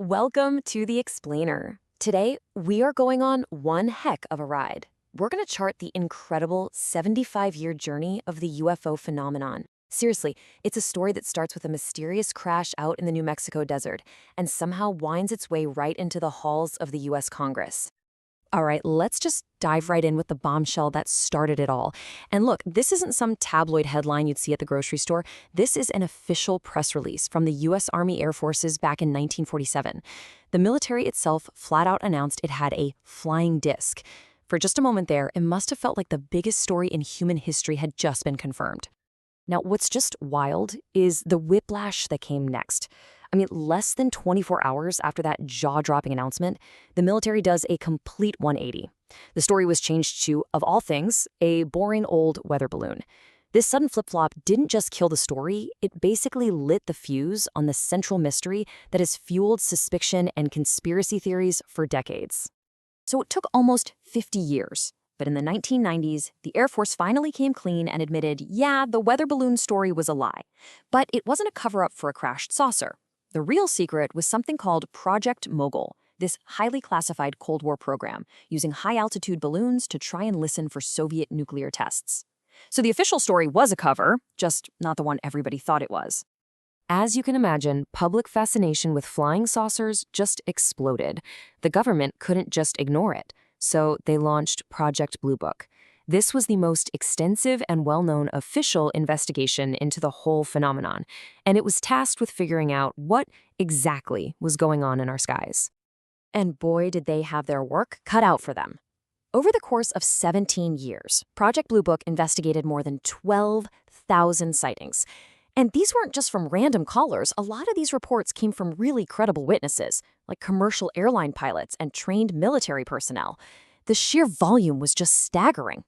Welcome to The Explainer. Today, we are going on one heck of a ride. We're going to chart the incredible 75-year journey of the UFO phenomenon. Seriously, it's a story that starts with a mysterious crash out in the New Mexico desert and somehow winds its way right into the halls of the U.S. Congress. All right, let's just dive right in with the bombshell that started it all. And look, this isn't some tabloid headline you'd see at the grocery store. This is an official press release from the U.S. Army Air Forces back in 1947. The military itself flat out announced it had a flying disc. For just a moment there, it must have felt like the biggest story in human history had just been confirmed. Now, what's just wild is the whiplash that came next. Less than 24 hours after that jaw-dropping announcement, the military does a complete 180. The story was changed to, of all things, a boring old weather balloon. This sudden flip-flop didn't just kill the story, it basically lit the fuse on the central mystery that has fueled suspicion and conspiracy theories for decades. So it took almost 50 years. But in the 1990s, the Air Force finally came clean and admitted, yeah, the weather balloon story was a lie. But it wasn't a cover-up for a crashed saucer. The real secret was something called Project Mogul, this highly classified Cold War program, using high-altitude balloons to try and listen for Soviet nuclear tests. So the official story was a cover, just not the one everybody thought it was. As you can imagine, public fascination with flying saucers just exploded. The government couldn't just ignore it, so they launched Project Bluebook. This was the most extensive and well-known official investigation into the whole phenomenon, and it was tasked with figuring out what exactly was going on in our skies. And boy, did they have their work cut out for them. Over the course of 17 years, Project Bluebook investigated more than 12,000 sightings. And these weren't just from random callers. A lot of these reports came from really credible witnesses, like commercial airline pilots and trained military personnel. The sheer volume was just staggering.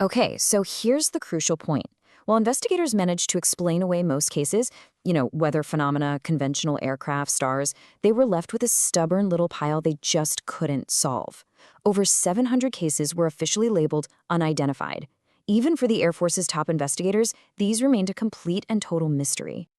Okay, so here's the crucial point. While investigators managed to explain away most cases, weather phenomena, conventional aircraft, stars, they were left with a stubborn little pile they just couldn't solve. Over 700 cases were officially labeled unidentified. Even for the Air Force's top investigators, these remained a complete and total mystery.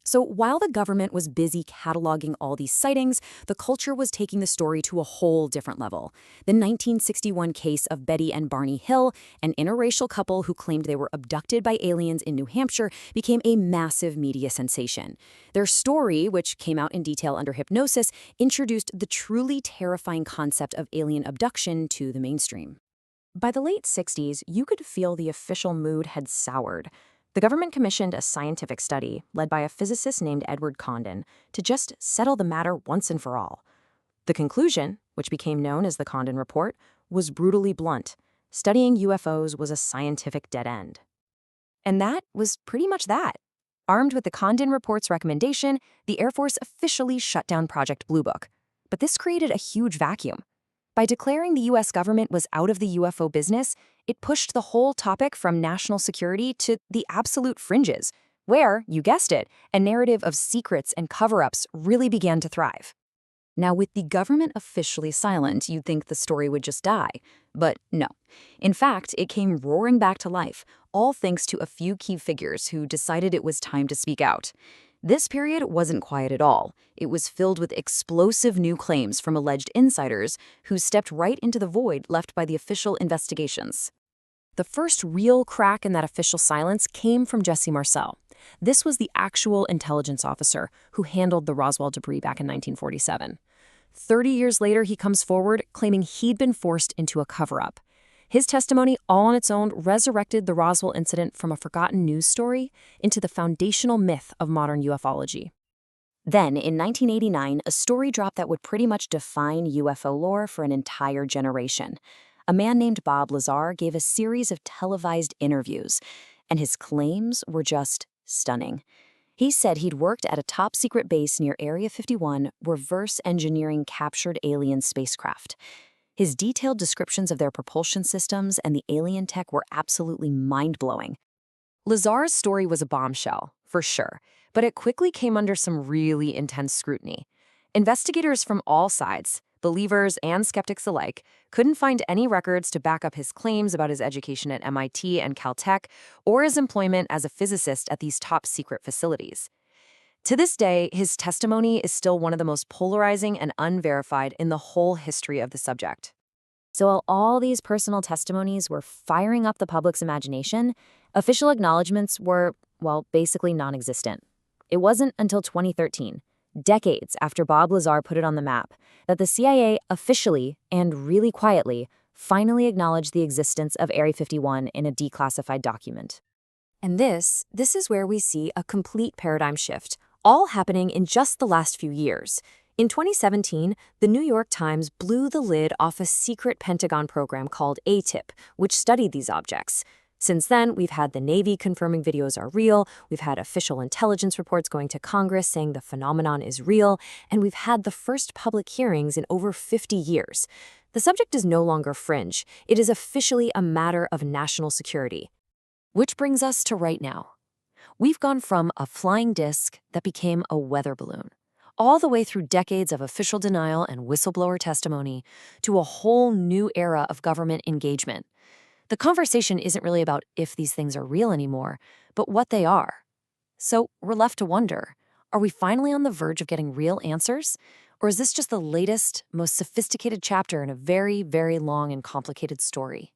So while the government was busy cataloging all these sightings, the culture was taking the story to a whole different level. The 1961 case of Betty and Barney Hill, an interracial couple who claimed they were abducted by aliens in New Hampshire, became a massive media sensation. Their story, which came out in detail under hypnosis, introduced the truly terrifying concept of alien abduction to the mainstream. By the late 60s, you could feel the official mood had soured. The government commissioned a scientific study, led by a physicist named Condon, to just settle the matter once and for all. The conclusion, which became known as the Condon Report, was brutally blunt. Studying UFOs was a scientific dead end. And that was pretty much that. Armed with the Condon Report's recommendation, the Air Force officially shut down Project Bluebook. But this created a huge vacuum. By declaring the U.S. government was out of the UFO business, it pushed the whole topic from national security to the absolute fringes, where, you guessed it, a narrative of secrets and cover-ups really began to thrive. Now, with the government officially silent, you'd think the story would just die. But no. In fact, it came roaring back to life, all thanks to a few key figures who decided it was time to speak out. This period wasn't quiet at all. It was filled with explosive new claims from alleged insiders who stepped right into the void left by the official investigations. The first real crack in that official silence came from Jesse Marcel. This was the actual intelligence officer who handled the Roswell debris back in 1947. 30 years later, he comes forward claiming he'd been forced into a cover-up. His testimony, all on its own, resurrected the Roswell Incident from a forgotten news story into the foundational myth of modern ufology. Then, in 1989, a story dropped that would pretty much define UFO lore for an entire generation. A man named Bob Lazar gave a series of televised interviews, and his claims were just stunning. He said he'd worked at a top-secret base near Area 51, reverse engineering captured alien spacecraft. His detailed descriptions of their propulsion systems and the alien tech were absolutely mind-blowing. Lazar's story was a bombshell, for sure, but it quickly came under some really intense scrutiny. Investigators from all sides, believers and skeptics alike, couldn't find any records to back up his claims about his education at MIT and Caltech or his employment as a physicist at these top-secret facilities. To this day, his testimony is still one of the most polarizing and unverified in the whole history of the subject. So while all these personal testimonies were firing up the public's imagination, official acknowledgments were, well, basically non-existent. It wasn't until 2013, decades after Bob Lazar put it on the map, that the CIA officially, and really quietly, finally acknowledged the existence of Area 51 in a declassified document. And this is where we see a complete paradigm shift, all happening in just the last few years. In 2017, the New York Times blew the lid off a secret Pentagon program called ATIP, which studied these objects. Since then, we've had the Navy confirming videos are real, we've had official intelligence reports going to Congress saying the phenomenon is real, and we've had the first public hearings in over 50 years. The subject is no longer fringe. It is officially a matter of national security. Which brings us to right now. We've gone from a flying disc that became a weather balloon, all the way through decades of official denial and whistleblower testimony, to a whole new era of government engagement. The conversation isn't really about if these things are real anymore, but what they are. So we're left to wonder, are we finally on the verge of getting real answers? Or is this just the latest, most sophisticated chapter in a very, very long and complicated story?